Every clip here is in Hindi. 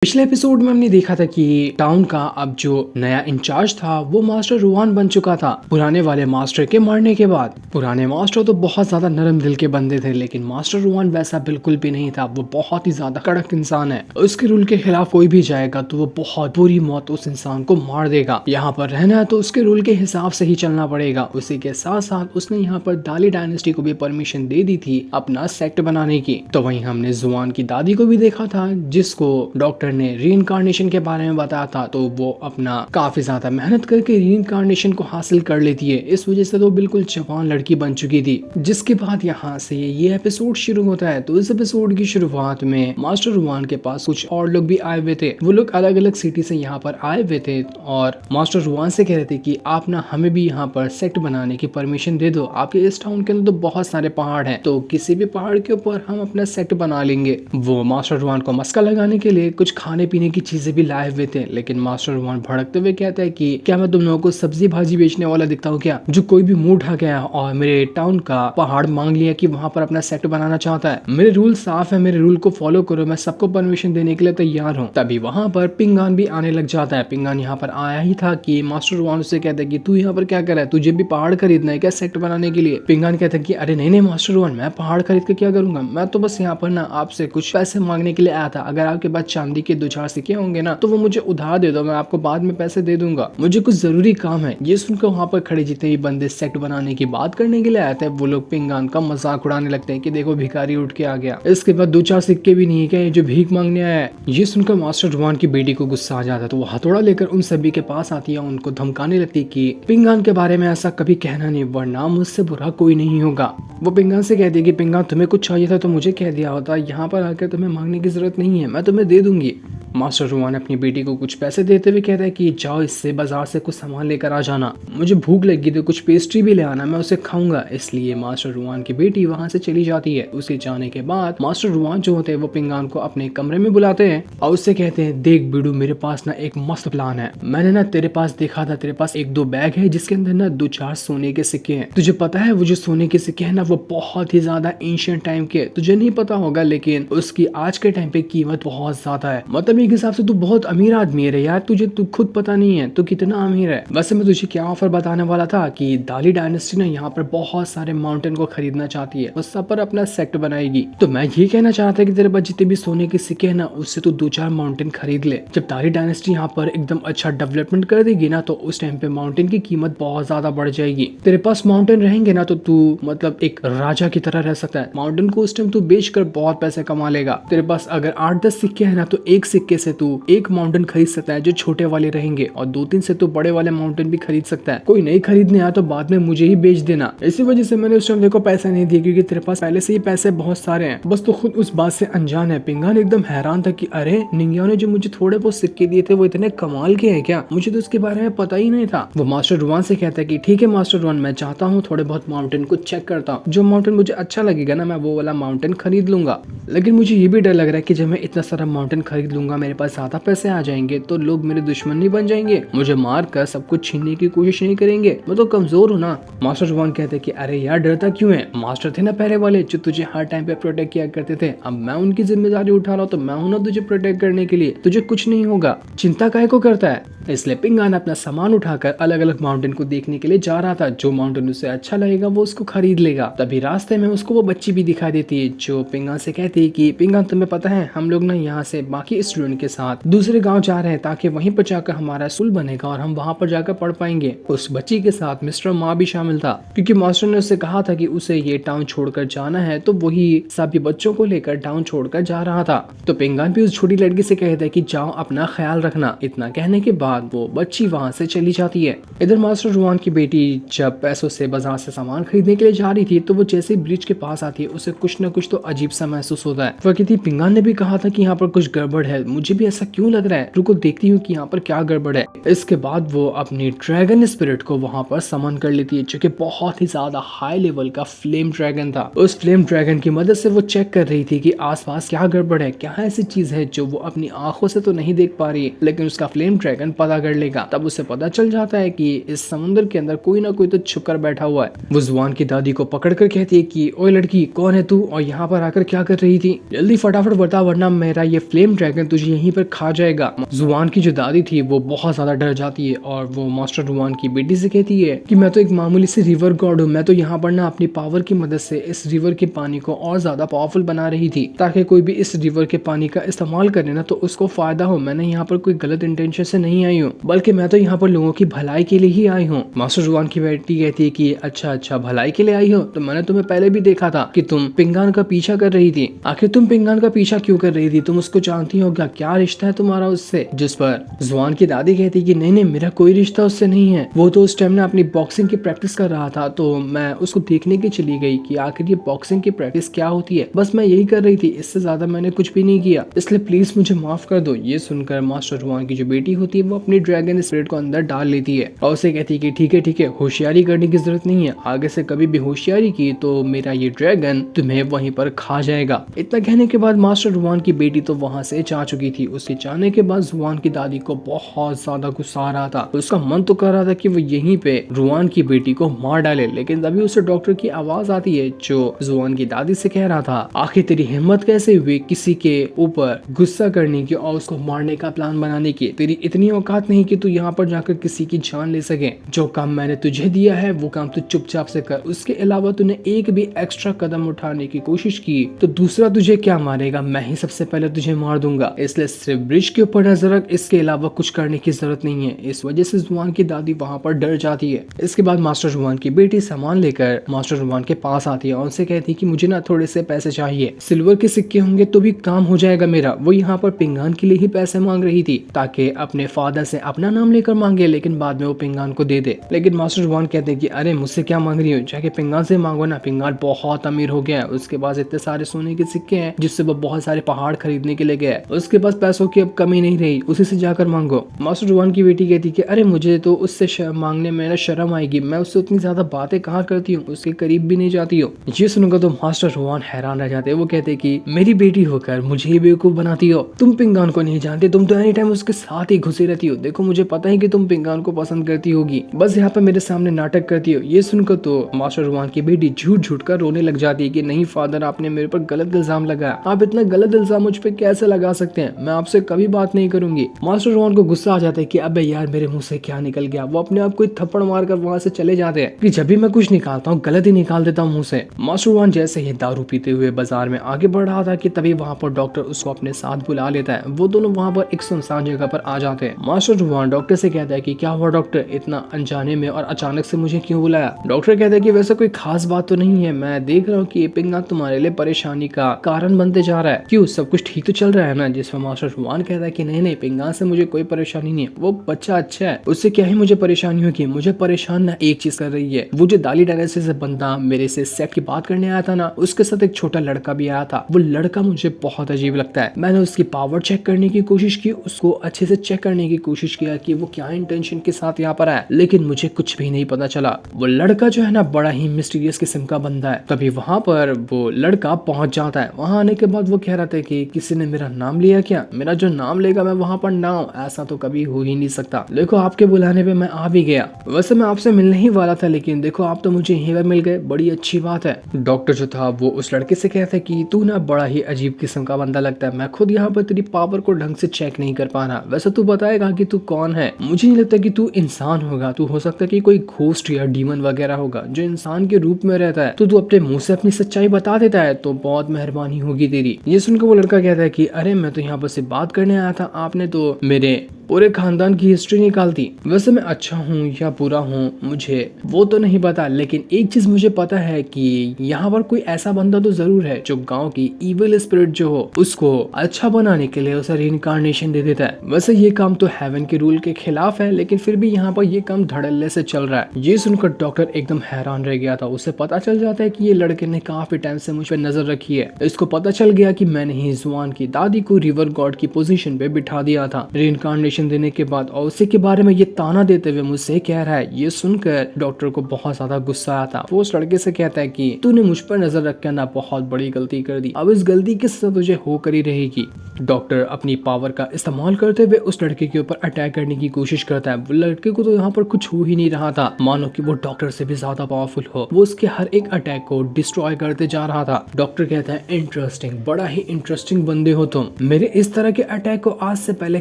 पिछले एपिसोड में हमने देखा था कि टाउन का अब जो नया इंचार्ज था वो मास्टर रुआन बन चुका था पुराने वाले मास्टर के मरने के बाद। पुराने मास्टर तो बहुत ज्यादा नरम दिल के बंदे थे, लेकिन मास्टर रुआन वैसा बिल्कुल भी नहीं था। वो बहुत ही ज्यादा कड़क इंसान है। उसके रूल के खिलाफ कोई भी जाएगा तो वो बहुत बुरी मौत उस इंसान को मार देगा। यहाँ पर रहना है तो उसके रूल के हिसाब से ही चलना पड़ेगा। उसी के साथ साथ उसने यहाँ पर दाली डायनेस्टी को भी परमिशन दे दी थी अपना सेक्ट बनाने की। तो वहीं हमने जुआन की दादी को भी देखा था, जिसको डॉक्टर ने रीइंकार्नेशन के बारे में बताया था। तो वो अपना काफी ज्यादा मेहनत करके रीइंकार्नेशन को हासिल कर लेती है। इस वजह से तो बिल्कुल जवान लड़की बन चुकी थी। जिसके बाद यहाँ से ये एपिसोड शुरू होता है। तो इस एपिसोड की शुरुआत में मास्टर रुआन के पास कुछ और लोग भी आए हुए थे। वो लोग अलग अलग सिटी से यहाँ पर आए हुए थे और मास्टर रुआन से कह रहे थे कि आप ना हमें भी यहाँ पर सेक्ट बनाने की परमिशन दे दो। आपके इस टाउन के अंदर तो बहुत सारे पहाड़ हैं, तो किसी भी पहाड़ के ऊपर हम अपना सेक्ट बना लेंगे। वो मास्टर रुआन को मस्का लगाने के लिए कुछ खाने पीने की चीजें भी लाए हुए थे, लेकिन मास्टर रुआन भड़कते हुए कहता है कि क्या मैं तुम लोगों को सब्जी भाजी बेचने वाला दिखता हूँ क्या, जो कोई भी मुंह उठा गया और मेरे टाउन का पहाड़ मांग लिया कि वहां पर अपना सेट बनाना चाहता है। मेरे रूल साफ है, मेरे रूल को फॉलो करो, मैं सबको परमिशन देने के लिए तैयार हूँ। तभी वहां पर पिंगान भी आने लग जाता है। पिंगान यहाँ पर आया ही था कि मास्टर रुआन उससे कहता है कि तू यहाँ पर क्या कर रहा है, तुझे भी पहाड़ खरीदना है क्या सेट बनाने के लिए। पिंगान कहता है कि अरे नहीं नहीं मास्टर रुआन, मैं पहाड़ खरीद के क्या करूंगा, मैं तो बस यहाँ पर ना आपसे कुछ पैसे मांगने के लिए आया था। अगर आपके पास चांदी के 2-4 सिक्के होंगे ना तो वो मुझे उधार दे दो, मैं आपको बाद में पैसे दे दूंगा, मुझे कुछ जरूरी काम है। ये सुनकर वहाँ पर खड़े जितने भी बंदे सेट बनाने की बात करने के लिए आए थे वो लोग पिंगान का मजाक उड़ाने लगते हैं कि देखो भिखारी उठ के आ गया, इसके बाद 2-4 सिक्के भी नहीं है क्या, ये जो भीख मांगने आया है। ये सुनकर मास्टर रुआन की बेटी को गुस्सा आ जाता है। तो वो हथौड़ा लेकर उन सभी के पास आती है, उनको धमकाने लगती कि पिंगान के बारे में ऐसा कभी कहना नहीं, वरना मुझसे बुरा कोई नहीं होगा। वो पिंगान से कहती है कि पिंगान तुम्हें कुछ चाहिए था तो मुझे कह दिया होता, यहाँ पर आकर तुम्हें मांगने की जरूरत नहीं है, मैं तुम्हें दे दूंगी। मास्टर रुआन अपनी बेटी को कुछ पैसे देते हुए कहता है कि जाओ इससे बाजार से कुछ सामान लेकर आ जाना, मुझे भूख लगी तो कुछ पेस्ट्री भी ले आना, मैं उसे खाऊंगा। इसलिए मास्टर रुआन की बेटी वहां से चली जाती है। उसके जाने के बाद मास्टर रुआन जो होते हैं वो पिंगान को अपने कमरे में बुलाते हैं और उससे कहते हैं देख बिडू, मेरे पास ना एक मस्त प्लान है। मैंने ना तेरे पास देखा था, तेरे पास 1-2 बैग है जिसके अंदर ना 2-4 सोने के सिक्के हैं। तुझे पता है वो जो सोने के सिक्के हैं ना वो बहुत ही ज्यादा एंशिएंट टाइम के, तुझे नहीं पता होगा लेकिन उसकी आज के टाइम पे कीमत बहुत ज्यादा है। मतलब एक हिसाब से तू बहुत अमीर आदमी है रे यार, तुझे तू खुद पता नहीं है तू कितना अमीर है। वैसे मैं तुझे क्या ऑफर बताने वाला था कि दाली डायनेस्टी ना यहाँ पर बहुत सारे माउंटेन को खरीदना चाहती है, वो सब पर अपना सेक्ट बनाएगी। तो मैं ये कहना चाहता कि तेरे पास जितने भी सोने के सिक्के है ना उससे तू 2-4 माउंटेन खरीद ले। जब दाली डायनेस्टी यहाँ पर एकदम अच्छा डेवलपमेंट कर देगी ना तो उस टाइम पे माउंटेन की कीमत बहुत ज्यादा बढ़ जाएगी। तेरे पास माउंटेन रहेंगे ना तो तू मतलब एक राजा की तरह रह सकता है। माउंटेन को उस टाइम तू बेच कर बहुत पैसे कमा लेगा। तेरे पास अगर 8-10 सिक्के है ना तो एक सिक्के से तू एक माउंटेन खरीद सकता है जो छोटे वाले रहेंगे, और 2-3 से तो बड़े वाले माउंटेन भी खरीद सकता है। कोई नहीं खरीदने आया तो बाद में मुझे ही बेच देना। इसी वजह से मैंने उस टाइम देखो पैसे नहीं दिए, क्योंकि तेरे पास पहले से ही पैसे बहुत सारे हैं, बस तो खुद उस बात से अनजान है। पिंगान एकदम हैरान था कि अरे निंगिया ने जो मुझे थोड़े बहुत सिक्के दिए थे वो इतने कमाल के हैं क्या, मुझे तो उसके बारे में पता ही नहीं था। वो मास्टर रुआन से कहता है कि ठीक है मास्टर रुआन, मैं चाहता हूँ थोड़े बहुत माउंटेन को चेक करता हूँ, जो माउंटेन मुझे अच्छा लगेगा ना मैं वो वाला माउंटेन खरीद लूंगा। लेकिन मुझे ये भी डर लग रहा है कि जब मैं इतना सारा माउंटेन खरीद लूंगा मेरे पास ज्यादा पैसे आ जाएंगे तो लोग मेरे दुश्मन नहीं बन जाएंगे, मुझे मार कर सब कुछ छीनने की कोशिश नहीं करेंगे, मैं तो कमजोर हूँ ना। मास्टर रुआन कहते हैं कि अरे यार डरता क्यों है, मास्टर थे ना पहले वाले जो तुझे हर टाइम पे प्रोटेक्ट किया करते थे, अब मैं उनकी जिम्मेदारी उठा रहा हूँ तो मैं हूं ना तुझे प्रोटेक्ट करने के लिए, तुझे कुछ नहीं होगा, चिंता काहे को करता है। इसलिए पिंगान अपना सामान उठाकर अलग अलग माउंटेन को देखने के लिए जा रहा था, जो माउंटेन उसे अच्छा लगेगा वो उसको खरीद लेगा। तभी रास्ते में उसको वो बच्ची भी दिखाई देती है जो पिंगान से कहती है कि पिंगान तुम्हें पता है हम लोग ना यहाँ से बाकी स्टूडेंट के साथ दूसरे गाँव जा रहे हैं ताकि वहीं पर जाकर हमारा स्कूल बनेगा और हम वहाँ पर जाकर पढ़ पाएंगे। उस बच्ची के साथ मिस्टर माँ भी शामिल था, क्योंकि मास्टर ने उससे कहा था कि उसे ये टाउन छोड़कर जाना है, तो वही सभी बच्चों को लेकर टाउन छोड़कर जा रहा था। तो पिंगान भी उस छोटी लड़की से कहता है कि जाओ अपना ख्याल रखना। इतना कहने के बाद वो बच्ची वहाँ से चली जाती है। इधर मास्टर रुआन की बेटी जब पैसों से बाजार से सामान खरीदने के लिए जा रही थी तो वो जैसे ब्रिज के पास आती है उसे कुछ न कुछ तो अजीब सा महसूस होता है। वो कहती पिंगान ने भी कहा था कि यहाँ पर कुछ गड़बड़ है, मुझे भी ऐसा क्यों लग रहा है, रुको देखती हूँ कि यहाँ पर क्या गड़बड़ है। इसके बाद वो अपनी ड्रैगन स्पिरिट को वहां पर समन कर लेती है, जो कि बहुत ही ज्यादा हाई लेवल का फ्लेम ड्रैगन था। उस फ्लेम ड्रैगन की मदद से वो चेक कर रही थी कि आसपास क्या गड़बड़ है, क्या ऐसी चीज है जो वो अपनी आंखों से तो नहीं देख पा रही है लेकिन उसका फ्लेम ड्रैगन पता पता कर लेगा तब उसे पता चल जाता है कि इस समुद्र के अंदर कोई ना कोई तो छुप कर बैठा हुआ है। वो जुआन की दादी को पकड़ कर कहती है कि ओए लड़की, कौन है तू और यहाँ पर आकर क्या कर रही थी? जल्दी फटाफट बता वरना मेरा ये फ्लेम ड्रैगन तुझे यहीं पर खा जाएगा। जुआन की जो दादी थी वो बहुत ज्यादा डर जाती है और वो मास्टर जुआन की बेटी से कहती है कि मैं तो एक मामूली सी रिवर गॉड हूँ, मैं तो यहाँ पर ना अपनी पावर की मदद से इस रिवर के पानी को और ज्यादा पावरफुल बना रही थी ताकि कोई भी इस रिवर के पानी का इस्तेमाल करे ना तो उसको फायदा हो। मैंने यहाँ पर कोई गलत इंटेंशन से नहीं आई हूँ, बल्कि मैं तो यहाँ पर लोगों की भलाई के लिए ही आई हूँ। मास्टर जुआन की बेटी कहती है कि अच्छा अच्छा, भलाई के लिए आई हो? तो मैंने तुम्हें पहले भी देखा था कि तुम पिंगान का पीछा कर रही थी। आखिर तुम पिंगान का पीछा क्यों कर रही थी? तुम उसको जानती हो क्या रिश्ता है तुम्हारा उससे? जिस पर जुआन की दादी कहती कि नहीं, मेरा कोई रिश्ता उससे नहीं है। वो तो उस टाइम ना अपनी बॉक्सिंग की प्रैक्टिस कर रहा था तो मैं उसको देखने की चली गई कि आखिर ये बॉक्सिंग की प्रैक्टिस क्या होती है। बस मैं यही कर रही थी, इससे ज्यादा मैंने कुछ भी नहीं किया, इसलिए प्लीज मुझे माफ कर दो। ये सुनकर मास्टर जुआन की जो बेटी होती है वो अपनी ड्रैगन स्पिरिट को अंदर डाल लेती है और उसे कहती है कि ठीक है, होशियारी करने की जरूरत नहीं है, आगे से कभी भी होशियारी की तो मेरा ये ड्रैगन तुम्हें वहीं पर खा जाएगा। इतना कहने के बाद मास्टर जुआन की बेटी तो वहां से जा चुकी थी। उसके जाने के बाद जुआन की दादी को बहुत ज्यादा गुस्सा आ रहा था। उसका मन तो कर रहा था कि वो यहीं पे जुआन की बेटी को मार डाले, लेकिन तभी उसे डॉक्टर की आवाज आती है जो जुआन की दादी से कह रहा था आखिर तेरी हिम्मत कैसे हुई किसी के ऊपर गुस्सा करने की और उसको मारने का प्लान बनाने की? तेरी इतनी औकात नहीं कि तू यहाँ पर जाकर किसी की जान ले सके। जो काम मैंने तुझे दिया है वो काम तू चुपचाप से कर, उसके अलावा तूने एक भी एक्स्ट्रा कदम उठाने की कोशिश की तो दूसरा तुझे क्या मारेगा? मैं ही सबसे पहले तुझे मार दूंगा, इसलिए सिर्फ ब्रिज के ऊपर नजर रख, इसके अलावा कुछ करने की जरूरत नहीं है। इस वजह से जुआन की दादी वहाँ पर डर जाती है। इसके बाद मास्टर जुआन की बेटी सामान लेकर मास्टर जुआन के पास आती है और उनसे कहती है कि मुझे ना थोड़े से पैसे चाहिए, सिल्वर के सिक्के होंगे तो भी काम हो जाएगा मेरा। वो यहाँ पर पिंगान के लिए ही पैसे मांग रही थी ताकि अपने फादर से अपना नाम लेकर मांगे, लेकिन बाद में वो पिंगान को दे दे। लेकिन मास्टर जुआन कहते हैं कि अरे मुझसे क्या मांग रही हो, जाके पिंगान से मांगो ना, पिंगान बहुत अमीर हो गया है, उसके पास इतने सारे सोने के सिक्के हैं जिससे वो बहुत सारे पहाड़ खरीदने के लिए गया है, उसके पास पैसों की अब कमी नहीं रही, उसी से जाकर मांगो। मास्टर जुआन की बेटी कहती कि अरे मुझे तो उससे मांगने में ना शर्म आएगी, मैं उससे उतनी ज्यादा बातें कहाँ करती हूँ, उसके करीब भी नहीं जाती हूँ। ये सुनकर तो मास्टर जुआन हैरान रह जाते हैं। वो कहते कि मेरी बेटी होकर मुझे ही बेवकूफ बनाती हो, तुम पिंगान को नहीं जानते, तुम तो एनी टाइम उसके साथ ही घुसी रहती हो, देखो मुझे पता है कि तुम पिंगान को पसंद करती होगी, बस यहाँ पर मेरे सामने नाटक करती हो। ये सुनकर तो मास्टर जुआन की बेटी झूठ झूठ कर रोने लग जाती है कि नहीं फादर, आपने मेरे पर गलत इल्जाम लगाया, आप इतना गलत इल्जाम मुझ पे कैसे लगा सकते हैं, मैं आपसे कभी बात नहीं करूंगी। मास्टर जुआन को गुस्सा आ जाता है कि अबे यार मेरे मुंह से क्या निकल गया। वो अपने आप को थप्पड़ मारकर वहां से चले जाते हैं कि जब भी मैं कुछ निकालता हूँ गलत ही निकाल देता हूँ मुंह से। मास्टर जुआन जैसे ही दारू पीते हुए बाजार में आगे बढ़ रहा था कि तभी वहाँ पर डॉक्टर उसको अपने साथ बुला लेता है। वो दोनों वहाँ पर एक सुनसान जगह पर आ जाते हैं। मास्टर जुआन डॉक्टर से कहता है कि क्या हुआ डॉक्टर, इतना अनजाने में और अचानक से मुझे क्यों बुलाया? डॉक्टर कहता है कि वैसे कोई खास बात तो नहीं है, मैं देख रहा हूँ कि ये पिंगान तुम्हारे लिए परेशानी का कारण बनते जा रहा है, क्यों सब कुछ ठीक तो चल रहा है ना? जिसमें मास्टर जुआन कहता है कि नहीं पिंगान से मुझे कोई परेशानी नहीं है, वो बच्चा अच्छा है, उससे क्या ही मुझे परेशानी होगी। मुझे परेशान ना एक चीज कर रही है, वो जो दाली डायनेस्टी से बंदा मेरे से सेट की बात करने आया था ना, उसके साथ एक छोटा लड़का भी आया था, वो लड़का मुझे बहुत अजीब लगता है। मैंने उसकी पावर चेक करने की कोशिश की, उसको अच्छे से चेक करने की कोशिश किया कि वो क्या इंटेंशन के साथ यहाँ पर आया, लेकिन मुझे कुछ भी नहीं पता चला। वो लड़का जो है ना बड़ा ही मिस्टीरियस किस्म का बंदा है। तभी वहाँ पर वो लड़का पहुंच जाता है। वहाँ आने के बाद वो कह रहा था कि किसी ने मेरा नाम लिया क्या, मेरा जो नाम लेगा मैं वहाँ पर ना हूँ, ऐसा तो कभी हो ही नहीं सकता। देखो आपके बुलाने पे मैं आ भी गया, वैसे मैं आपसे मिलने ही वाला था, लेकिन देखो आप तो मुझे यहीं पर मिल गए, बड़ी अच्छी बात है। डॉक्टर जो था वो उस लड़के से कहता है कि तू ना बड़ा ही अजीब किस्म का बंदा लगता है, मैं खुद यहाँ पर तेरी पावर को ढंग से चेक नहीं कर पा रहा। वैसे तू बताएगा कि तू कौन है? मुझे नहीं लगता कि तू इंसान होगा, तू हो सकता है कि कोई घोस्ट या डीमन वगैरह होगा जो इंसान के रूप में रहता है। तो तू अपने मुंह से अपनी सच्चाई बता देता है तो बहुत मेहरबानी होगी तेरी। ये सुनकर वो लड़का कहता है कि अरे मैं तो यहाँ पर सिर्फ बात करने आया था, आपने तो मेरे पूरे खानदान की हिस्ट्री निकाल दी। वैसे मैं अच्छा हूँ या बुरा हूँ मुझे वो तो नहीं पता, लेकिन एक चीज मुझे पता है कि यहाँ पर कोई ऐसा बंदा तो जरूर है जो गांव की इविल स्पिरिट जो हो उसको अच्छा बनाने के लिए उसे रीइंकार्नेशन दे देता है। वैसे ये काम तो हेवन के रूल के खिलाफ है, लेकिन फिर भी यहाँ पर ये काम धड़ल्ले से चल रहा है। ये सुनकर डॉक्टर एकदम हैरान रह गया था। उसे पता चल जाता है कि ये लड़के ने काफी टाइम से मुझ पर नजर रखी है। इसको पता चल गया कि मैंने ही जुआन की दादी को रिवर गॉड की पोजीशन पे बिठा दिया था रीइंकार्नेशन इंजेक्शन देने के बाद और उसी के बारे में ये ताना देते हुए मुझसे कह रहा है, ये सुनकर डॉक्टर को बहुत ज्यादा गुस्सा आया था। वो उस लड़के से कहता है कि तूने मुझ पर नजर रखकर ना बहुत बड़ी गलती कर दी, अब इस गलती की सजा तुझे होकर ही रहेगी। डॉक्टर अपनी पावर का इस्तेमाल करते हुए उस लड़के के ऊपर अटैक करने की कोशिश करता है। वो लड़के को तो यहाँ पर कुछ हो ही नहीं रहा था, मानो कि वो डॉक्टर से भी ज्यादा पावरफुल हो। वो उसके हर एक अटैक को डिस्ट्रॉय करते जा रहा था। डॉक्टर कहता है, इंटरेस्टिंग, बड़ा ही इंटरेस्टिंग बंदे हो तुम। मेरे इस तरह के अटैक को आज से पहले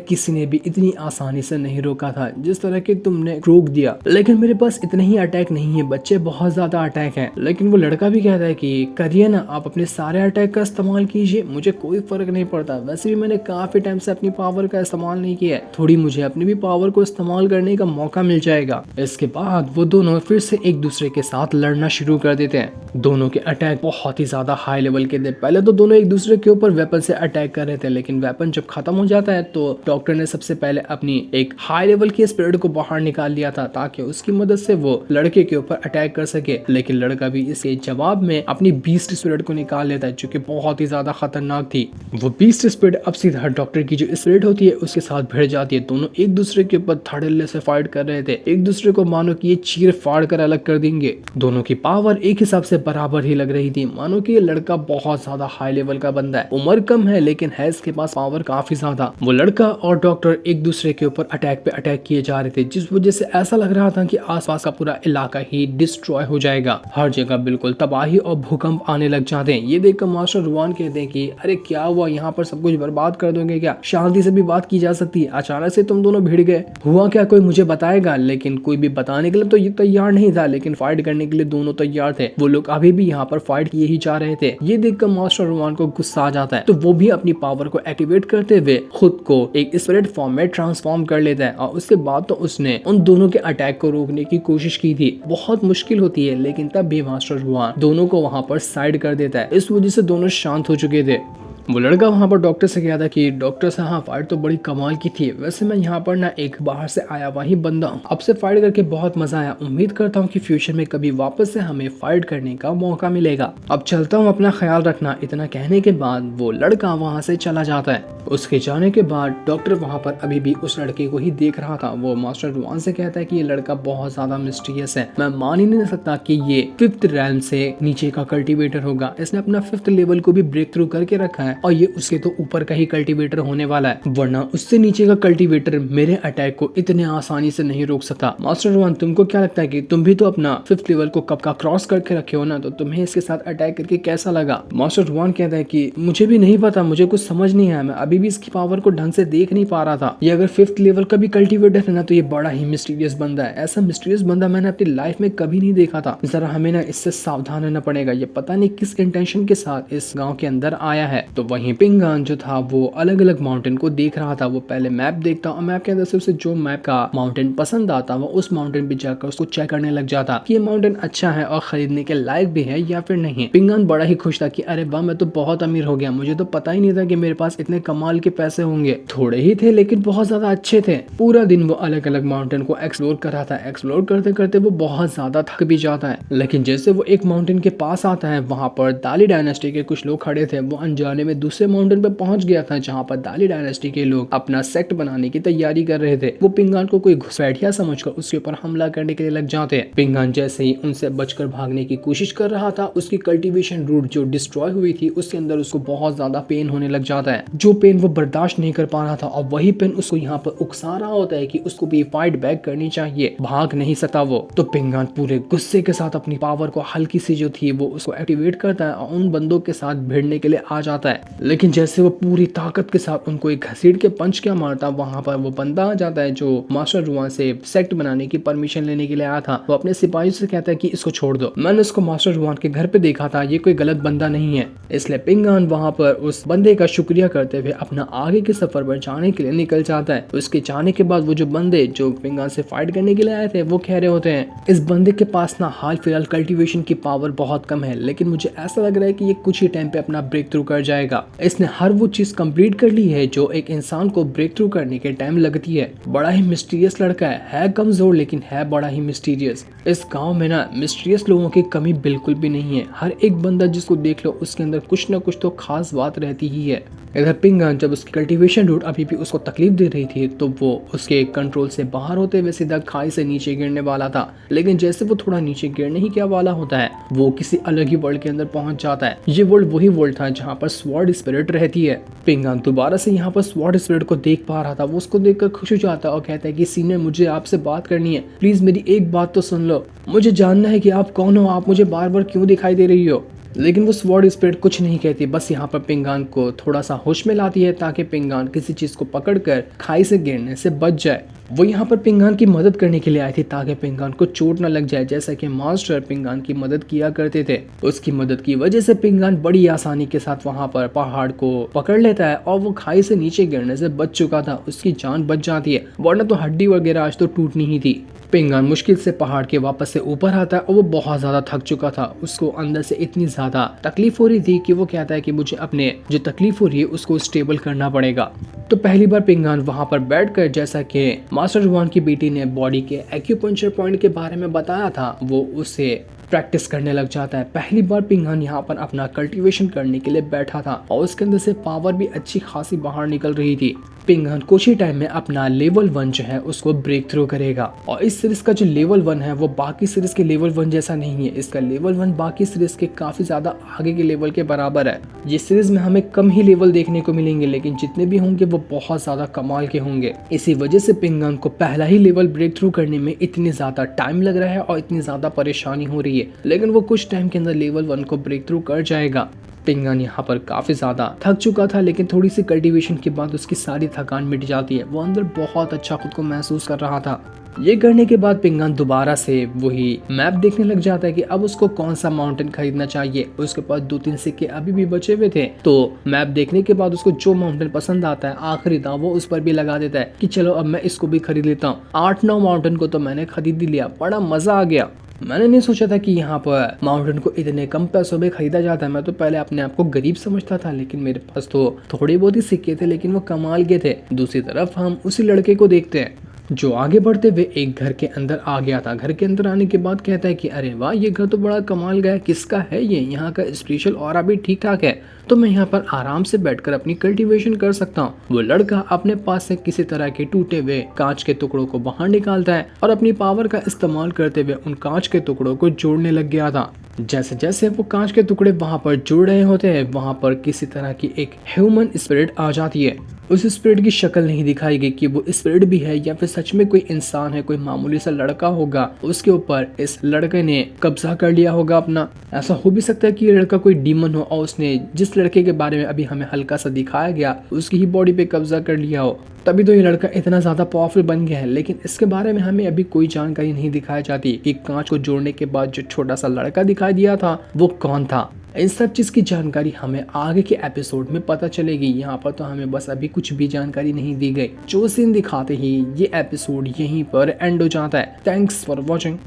किसी ने भी इतनी आसानी से नहीं रोका था जिस तरह के तुमने रोक दिया। लेकिन मेरे पास इतने ही अटैक नहीं है बच्चे, बहुत ज्यादा अटैक है। लेकिन वो लड़का भी कहता है कि करिए ना, आप अपने सारे अटैक का इस्तेमाल कीजिए, मुझे कोई फर्क नहीं पड़ता। वैसे भी मैंने काफी टाइम से अपनी पावर का इस्तेमाल नहीं किया है, थोड़ी मुझे अपनी भी पावर को इस्तेमाल करने का मौका मिल जाएगा। इसके बाद वो दोनों फिर से एक दूसरे के साथ लड़ना शुरू कर देते हैं। दोनों के अटैक बहुत ही ज्यादा हाई लेवल के थे। पहले तो दोनों एक दूसरे के ऊपर वेपन से अटैक कर रहे थे, लेकिन वेपन जब खत्म हो जाता है तो डॉक्टर ने सबसे पहले अपनी एक हाई लेवल की स्पिरिट को बाहर निकाल लिया था ताकि उसकी मदद से वो लड़के के ऊपर अटैक कर सके। लेकिन लड़का भी इसके जवाब में अपनी बीस्ट स्पिरिट को निकाल लेता है जो कि बहुत ही ज्यादा खतरनाक थी। वो बीस्ट स्पिरिट अब सीधा डॉक्टर की जो स्पिरिट होती है उसके साथ भिड़ जाती है। दोनों एक दूसरे के ऊपर धड़ल्ले से फाइट कर रहे थे, एक दूसरे को मानो कि ये चीर फाड़ कर अलग कर देंगे। दोनों की पावर एक हिसाब से बराबर ही लग रही थी, मानो कि ये लड़का बहुत ज्यादा हाई लेवल का बंदा है। उम्र कम है लेकिन है इसके पास पावर काफी ज्यादा। वो लड़का और डॉक्टर एक दूसरे के ऊपर अटैक पे अटैक किए जा रहे थे, जिस वजह से ऐसा लग रहा था कि आसपास का पूरा इलाका ही डिस्ट्रॉय हो जाएगा। हर जगह बिल्कुल तबाही और भूकंप आने लग जाते हैं। ये देखकर मास्टर रुआन कहते हैं कि अरे क्या हुआ, यहाँ पर सब कुछ बर्बाद कर दोगे क्या? शांति से भी बात की जा सकती है, अचानक से तुम दोनों भिड़ गए, हुआ क्या? कोई मुझे बताएगा? लेकिन कोई भी बताने के लिए तो ये तैयार नहीं था, लेकिन फाइट करने के लिए दोनों तैयार थे। वो लोग अभी भी यहाँ पर फाइट किए ही जा रहे थे। ये देखकर मास्टर रुआन को गुस्सा आ जाता है, तो वो भी अपनी पावर को एक्टिवेट करते हुए खुद को एक स्पिरिट फॉर्म में ट्रांसफॉर्म कर लेता है। और उसके बाद तो उसने उन दोनों के अटैक को रोकने की कोशिश की थी। बहुत मुश्किल होती है, लेकिन तब भी मास्टर रुआन दोनों को वहां पर साइड कर देता है। इस वजह से दोनों शांत हो चुके थे। वो लड़का वहाँ पर डॉक्टर से कहा था कि डॉक्टर साहब, हाँ फाइट तो बड़ी कमाल की थी। वैसे मैं यहाँ पर ना एक बाहर से आया हुआ ही बंदा हूँ, अब से फाइट करके बहुत मजा आया। उम्मीद करता हूँ कि फ्यूचर में कभी वापस से हमें फाइट करने का मौका मिलेगा। अब चलता हूँ, अपना ख्याल रखना। इतना कहने के बाद वो लड़का वहाँ से चला जाता है। उसके जाने के बाद डॉक्टर वहाँ पर अभी भी उस लड़के को ही देख रहा था। वो मास्टर रुआन से कहता है कि ये लड़का बहुत ज्यादा मिस्टीरियस है, मैं मान ही नहीं सकता कि ये 5th रैंक से नीचे का कल्टीवेटर होगा। इसने अपना 5th लेवल को भी ब्रेक थ्रू करके रखा है और ये उसके तो ऊपर का ही कल्टीवेटर होने वाला है, वरना उससे नीचे का कल्टीवेटर मेरे अटैक को इतने आसानी से नहीं रोक सकता। मास्टर रुआन, तुमको क्या लगता है कि तुम भी तो अपना 5th लेवल को कब का क्रॉस करके रखे हो ना, तो तुम्हें इसके साथ अटैक करके कैसा लगा? मास्टर रुआन कहता है कि मुझे भी नहीं पता, मुझे कुछ समझ नहीं आया, मैं अभी भी इसकी पावर को ढंग से देख नहीं पा रहा था। ये अगर 5th लेवल का भी कल्टीवेटर है ना, तो ये बड़ा ही मिस्टीरियस बंदा है। ऐसा मिस्टीरियस बंदा मैंने अपनी लाइफ में कभी नहीं देखा था। जरा हमें ना इससे सावधान रहना पड़ेगा, ये पता नहीं किस इंटेंशन के साथ इस गाँव के अंदर आया है। तो वहीं पिंगान जो था वो अलग अलग माउंटेन को देख रहा था। वो पहले मैप देखता और मैप के अंदर से उसे जो मैप का माउंटेन पसंद आता वो उस माउंटेन पे जाकर उसको चेक करने लग जाता कि ये माउंटेन अच्छा है और खरीदने के लायक भी है या फिर नहीं। पिंगान बड़ा ही खुश था कि अरे वाह, मैं तो बहुत अमीर हो गया, मुझे तो पता ही नहीं था कि मेरे पास इतने कमाल के पैसे होंगे। थोड़े ही थे लेकिन बहुत ज्यादा अच्छे थे। पूरा दिन वो अलग अलग माउंटेन को एक्सप्लोर कर रहा था। एक्सप्लोर करते करते वो बहुत ज्यादा थक भी जाता है। लेकिन जैसे वो एक माउंटेन के पास आता है, वहां पर दाली डायनेस्टी के कुछ लोग खड़े थे। वो अनजाने में दूसरे माउंटेन पे पहुंच गया था जहां पर दाली डायनेस्टी के लोग अपना सेक्ट बनाने की तैयारी कर रहे थे। वो पिंगान को कोई घुसपैठिया समझकर उसके ऊपर हमला करने के लिए लग जाते हैं। पिंगान जैसे ही उनसे बचकर भागने की कोशिश कर रहा था, उसकी कल्टीवेशन रूट जो डिस्ट्रॉय हुई थी उसके अंदर उसको बहुत ज्यादा पेन होने लग जाता है, जो पेन वो बर्दाश्त नहीं कर पा रहा था। और वही पेन उसको यहाँ पर उकसा रहा होता है कि उसको भी फाइट बैक करनी चाहिए, भाग नहीं सकता वो। तो पिंगान पूरे गुस्से के साथ अपनी पावर को हल्की सी जो थी वो उसको एक्टिवेट करता है और उन बंदों के साथ भिड़ने के लिए आ जाता है। लेकिन जैसे वो पूरी ताकत के साथ उनको एक घसीट के पंच क्या मारता, वहां पर वो बंदा आ जाता है जो मास्टर रुआन से सेक्ट बनाने की परमिशन लेने के लिए आया था। वो अपने सिपाही से कहता है कि इसको छोड़ दो, मैंने इसको मास्टर रुआन के घर पे देखा था, ये कोई गलत बंदा नहीं है। इसलिए पिंगान वहां पर उस बंदे का शुक्रिया करते हुए अपना आगे के सफर पर जाने के लिए निकल जाता है। उसके जाने के बाद वो जो बंदे जो पिंगान से फाइट करने के लिए आए थे वो कह रहे होते हैं, इस बंदे के पास ना हाल फिलहाल कल्टीवेशन की पावर बहुत कम है, लेकिन मुझे ऐसा लग रहा है कि ये कुछ ही टाइम पे अपना ब्रेक थ्रू कर जाएगा। इसने हर वो चीज कंप्लीट कर ली है जो एक इंसान को ब्रेक थ्रू करने के टाइम लगती है। बड़ा ही मिस्टीरियस लड़का है कमजोर लेकिन है बड़ा ही मिस्टीरियस। इस गांव में ना मिस्टीरियस लोगों की कमी बिल्कुल भी नहीं है। हर एक बंदा जिसको देख लो उसके अंदर कुछ ना कुछ तो खास बात रहती ही है। इधर पिंगान जब उसकी कल्टीवेशन रूट अभी भी उसको तकलीफ दे रही थी तो वो उसके कंट्रोल से बाहर होते हुए सीधा खाई से नीचे गिरने वाला था, लेकिन जैसे वो थोड़ा नीचे गिरने ही क्या वाला होता है वो किसी अलग ही वर्ल्ड के अंदर पहुंच जाता है। ये वर्ल्ड वही वर्ल्ड था जहाँ पर स्वॉर्ड स्पिरिट रहती है। पिंगान दोबारा से यहाँ पर स्वॉर्ड स्पिरिट को देख पा रहा था। वो उसको देखकर खुश हो जाता है और कहता है कि सीनियर, मुझे आपसे बात करनी है, प्लीज मेरी एक बात तो सुन लो, मुझे जानना है कि आप कौन हो, आप मुझे बार बार क्यों दिखाई दे रही हो। लेकिन वो स्वॉर्ड स्पिरिट कुछ नहीं कहती, बस यहाँ पर पिंगान को थोड़ा सा होश में लाती है ताकि पिंगान किसी चीज को पकड़कर खाई से गिरने से बच जाए। वो यहाँ पर पिंगान की मदद करने के लिए आई थी ताकि पिंगान को चोट न लग जाए, जैसा कि मास्टर पिंगान की मदद किया करते थे। उसकी मदद की वजह से पिंगान बड़ी आसानी के साथ वहाँ पर पहाड़ को पकड़ लेता है और वो खाई से नीचे गिरने से बच चुका था। उसकी जान बच जाती है, वरना तो हड्डी वगैरह आज तो टूटनी ही थी। पिंगान मुश्किल से पहाड़ के वापस से ऊपर आता है और वो बहुत ज्यादा थक चुका था। उसको अंदर से इतनी ज्यादा तकलीफ हो रही थी कि वो कहता है कि मुझे अपने जो तकलीफ हो रही है उसको स्टेबल करना पड़ेगा। तो पहली बार पिंगान वहां पर बैठकर, जैसा कि मास्टर रुआन की बेटी ने बॉडी के एक्यूपंक्चर पॉइंट के बारे में बताया था, वो उसे प्रैक्टिस करने लग जाता है। पहली बार पिंगान यहाँ पर अपना कल्टीवेशन करने के लिए बैठा था और उसके अंदर से पावर भी अच्छी खासी बाहर निकल रही थी। पिंगान कुछ ही टाइम में अपना लेवल 1 जो है उसको ब्रेक थ्रू करेगा और इस सीरीज का जो लेवल 1 है वो बाकी सीरीज के लेवल 1 जैसा नहीं है। इसका लेवल 1 बाकी सीरीज के काफी ज्यादा आगे के लेवल के बराबर है। ये सीरीज में हमें कम ही लेवल देखने को मिलेंगे, लेकिन जितने भी होंगे वो बहुत ज्यादा कमाल के होंगे। इसी वजह से पिंगान को पहला ही लेवल ब्रेक थ्रू करने में इतनी ज्यादा टाइम लग रहा है और इतनी ज्यादा परेशानी हो रही है, लेकिन वो कुछ टाइम के अंदर लेवल 1 को ब्रेक थ्रू कर जाएगा। पिंगान यहाँ पर काफी ज्यादा थक चुका था, लेकिन थोड़ी सी कल्टीवेशन के बाद उसकी सारी थकान मिट जाती है। वो अंदर बहुत अच्छा खुद को महसूस कर रहा था। ये करने के बाद पिंगान दोबारा से वही मैप देखने लग जाता है कि अब उसको कौन सा माउंटेन खरीदना चाहिए। उसके पास 2-3 सिक्के अभी भी बचे हुए थे, तो मैप देखने के बाद उसको जो माउंटेन पसंद आता है आखिरी दांव वो उस पर भी लगा देता है कि चलो अब मैं इसको भी खरीद लेता हूँ। 8-9 माउंटेन को तो मैंने खरीद लिया, बड़ा मजा आ गया। मैंने नहीं सोचा था कि यहाँ पर माउंटेन को इतने कम पैसों में खरीदा जाता है। मैं तो पहले अपने आप को गरीब समझता था, लेकिन मेरे पास तो थोड़े बहुत ही सिक्के थे, लेकिन वो कमाल के थे। दूसरी तरफ हम उसी लड़के को देखते हैं जो आगे बढ़ते हुए एक घर के अंदर आ गया था। घर के अंदर आने के बाद कहता है कि अरे वाह, ये घर तो बड़ा कमाल का है, किसका है ये, यहाँ का स्पेशल ऑरा भी ठीक ठाक है, तो मैं यहाँ पर आराम से बैठकर अपनी कल्टीवेशन कर सकता हूँ। वो लड़का अपने पास से किसी तरह के टूटे हुए कांच के टुकड़ों को बाहर निकालता है और अपनी पावर का इस्तेमाल करते हुए उन कांच के टुकड़ों को जोड़ने लग गया था। जैसे जैसे वो कांच के टुकड़े वहां पर जुड़ रहे होते हैं, वहां पर किसी तरह की एक ह्यूमन स्पिरिट आ जाती है। उस स्पिरिट की शक्ल नहीं दिखाई गई कि वो स्पिरिट भी है या फिर सच में कोई इंसान है, कोई मामूली सा लड़का होगा। उसके ऊपर इस लड़के ने कब्जा कर लिया होगा अपना। ऐसा हो भी सकता है कि ये लड़का कोई डीमन हो और उसने जिस लड़के के बारे में अभी हमें हल्का सा दिखाया गया उसकी ही बॉडी पे कब्जा कर लिया हो, तभी तो ये लड़का इतना ज्यादा पावरफुल बन गया है। लेकिन इसके बारे में हमें अभी कोई जानकारी नहीं दिखाई जाती कि कांच को जोड़ने के बाद जो छोटा सा लड़का दिखाई दिया था वो कौन था। इन सब चीज की जानकारी हमें आगे के एपिसोड में पता चलेगी। यहाँ पर तो हमें बस अभी कुछ भी जानकारी नहीं दी गई। जो सीन दिखाते ही ये एपिसोड यहीं पर एंड हो जाता है। Thanks for watching.